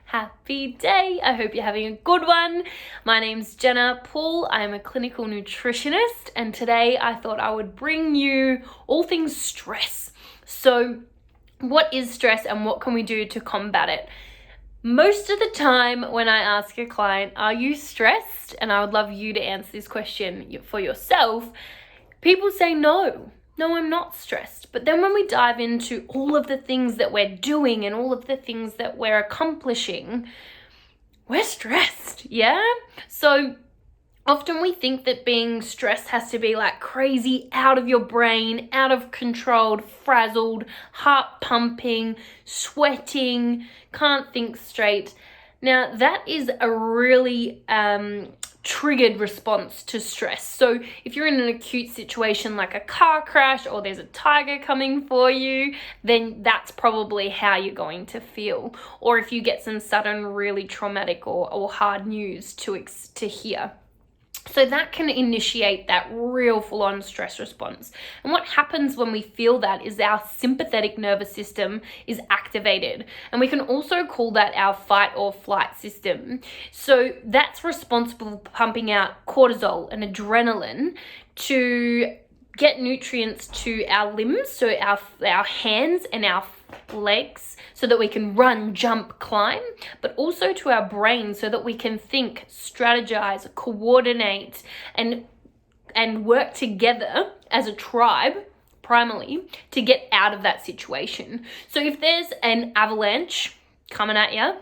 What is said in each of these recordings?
happy day. I hope you're having a good one. My name's Jenna Paul. I'm a clinical nutritionist, and today I thought I would bring you all things stress. So, what is stress and what can we do to combat it? Most of the time when I ask a client, are you stressed? And I would love you to answer this question for yourself. People say no, I'm not stressed. But then when we dive into all of the things that we're doing and all of the things that we're accomplishing, we're stressed, yeah? So often we think that being stressed has to be like crazy, out of your brain, out of control, frazzled, heart pumping, sweating, can't think straight. Now that is a really triggered response to stress. So if you're in an acute situation like a car crash or there's a tiger coming for you, then that's probably how you're going to feel. Or if you get some sudden really traumatic or hard news to hear. So that can initiate that real full-on stress response. And what happens when we feel that is our sympathetic nervous system is activated. And we can also call that our fight or flight system. So that's responsible for pumping out cortisol and adrenaline to get nutrients to our limbs, so our hands and our legs, so that we can run, jump, climb, but also to our brain so that we can think, strategize, coordinate, and work together as a tribe, primarily, to get out of that situation. So if there's an avalanche coming at you,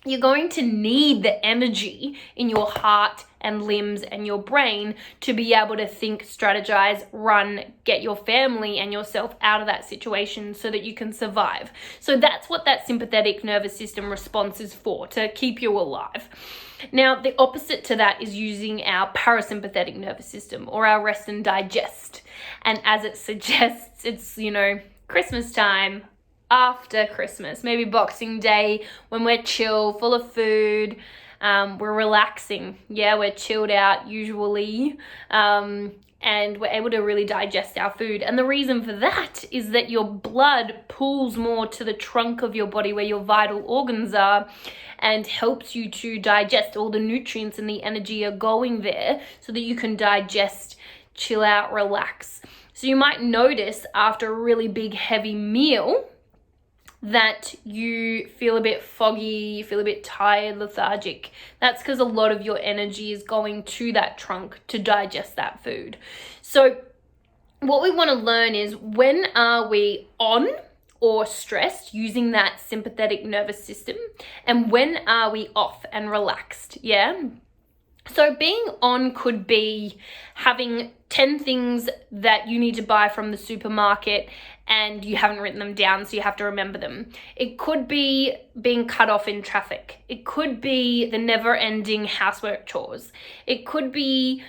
you're going to need the energy in your heart and limbs and your brain to be able to think, strategize, run, get your family and yourself out of that situation so that you can survive. So that's what that sympathetic nervous system response is for, to keep you alive. Now, the opposite to that is using our parasympathetic nervous system, or our rest and digest. And as it suggests, it's, Christmas time, after Christmas, maybe Boxing Day, when we're chill, full of food, we're relaxing, we're chilled out usually, and we're able to really digest our food. And the reason for that is that your blood pools more to the trunk of your body where your vital organs are, and helps you to digest all the nutrients and the energy are going there so that you can digest, chill out, relax. So you might notice after a really big heavy meal that you feel a bit foggy, you feel a bit tired, lethargic. That's because a lot of your energy is going to that trunk to digest that food. So what we want to learn is, when are we on or stressed using that sympathetic nervous system, and when are we off and relaxed, So being on could be having 10 things that you need to buy from the supermarket and you haven't written them down, so you have to remember them. It could be being cut off in traffic. It could be the never-ending housework chores. It could be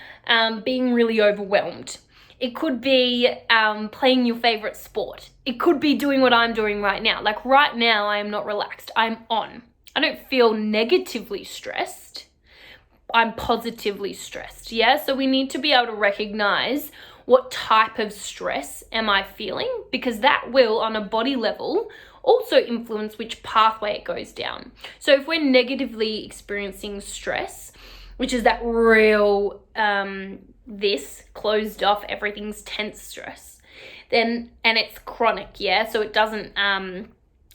being really overwhelmed. It could be playing your favorite sport. It could be doing what I'm doing right now. Like right now, I am not relaxed. I'm on. I don't feel negatively stressed. I'm positively stressed, So we need to be able to recognize what type of stress am I feeling, because that will, on a body level, also influence which pathway it goes down. So if we're negatively experiencing stress, which is that real, this closed off, everything's tense stress, then, and it's chronic, so it doesn't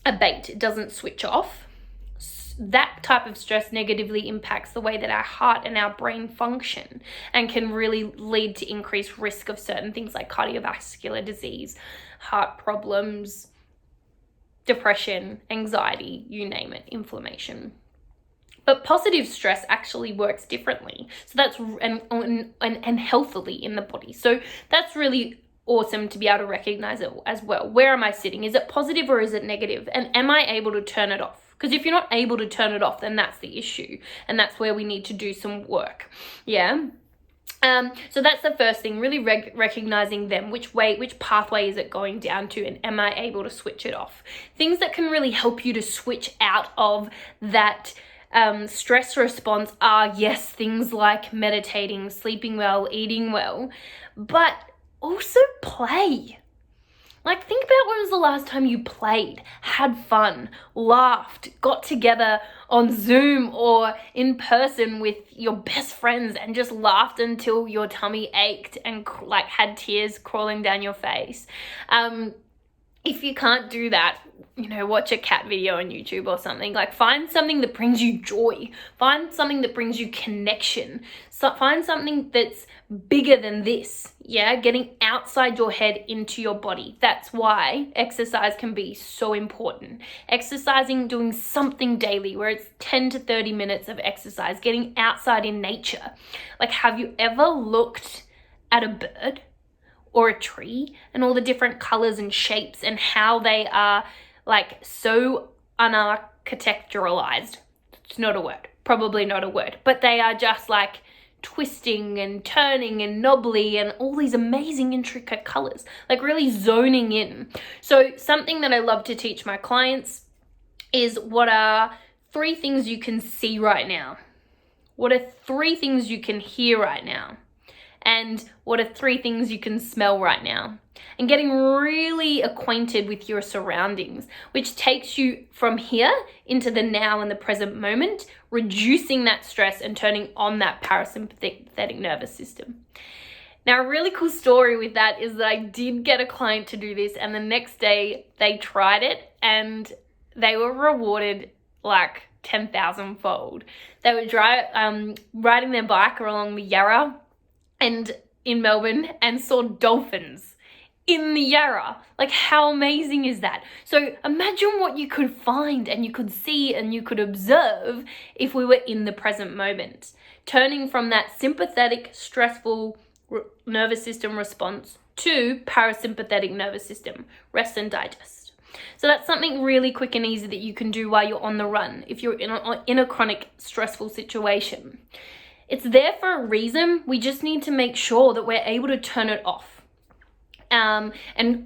abate, it doesn't switch off. That type of stress negatively impacts the way that our heart and our brain function, and can really lead to increased risk of certain things like cardiovascular disease, heart problems, depression, anxiety, you name it, inflammation. But positive stress actually works differently. So that's and healthily in the body. So that's really awesome to be able to recognize it as well. Where am I sitting? Is it positive or is it negative? And am I able to turn it off? Because if you're not able to turn it off, then that's the issue. And that's where we need to do some work. So that's the first thing, really recognizing them, which pathway is it going down to, and am I able to switch it off? Things that can really help you to switch out of that stress response are, yes, things like meditating, sleeping well, eating well, but also play. Like, think about when was the last time you played, had fun, laughed, got together on Zoom or in person with your best friends and just laughed until your tummy ached and like had tears crawling down your face. If you can't do that, watch a cat video on YouTube or something. Like, find something that brings you joy. Find something that brings you connection. So find something that's bigger than this. Yeah, getting outside your head into your body. That's why exercise can be so important. Exercising, doing something daily, where it's 10 to 30 minutes of exercise, getting outside in nature. Like, have you ever looked at a bird or a tree and all the different colors and shapes and how they are like so unarchitecturalized? It's not a word, probably not a word, but they are just like twisting and turning and knobbly and all these amazing intricate colors, like really zoning in. So something that I love to teach my clients is, what are 3 things you can see right now? What are 3 things you can hear right now? And what are 3 things you can smell right now? And getting really acquainted with your surroundings, which takes you from here into the now and the present moment, reducing that stress and turning on that parasympathetic nervous system. Now, a really cool story with that is that I did get a client to do this, and the next day they tried it and they were rewarded like 10,000 fold. They were riding their bike along the Yarra and in Melbourne and saw dolphins in the Yarra. Like, how amazing is that? So imagine what you could find and you could see and you could observe if we were in the present moment, turning from that sympathetic, stressful nervous system response to parasympathetic nervous system, rest and digest. So that's something really quick and easy that you can do while you're on the run if you're in a chronic stressful situation. It's there for a reason. We just need to make sure that we're able to turn it off, and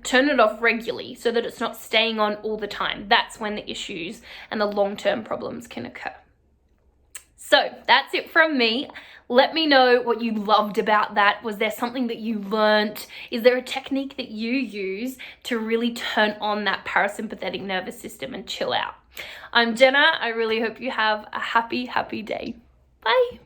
turn it off regularly so that it's not staying on all the time. That's when the issues and the long-term problems can occur. So that's it from me. Let me know what you loved about that. Was there something that you learnt? Is there a technique that you use to really turn on that parasympathetic nervous system and chill out? I'm Jenna. I really hope you have a happy, happy day. Bye.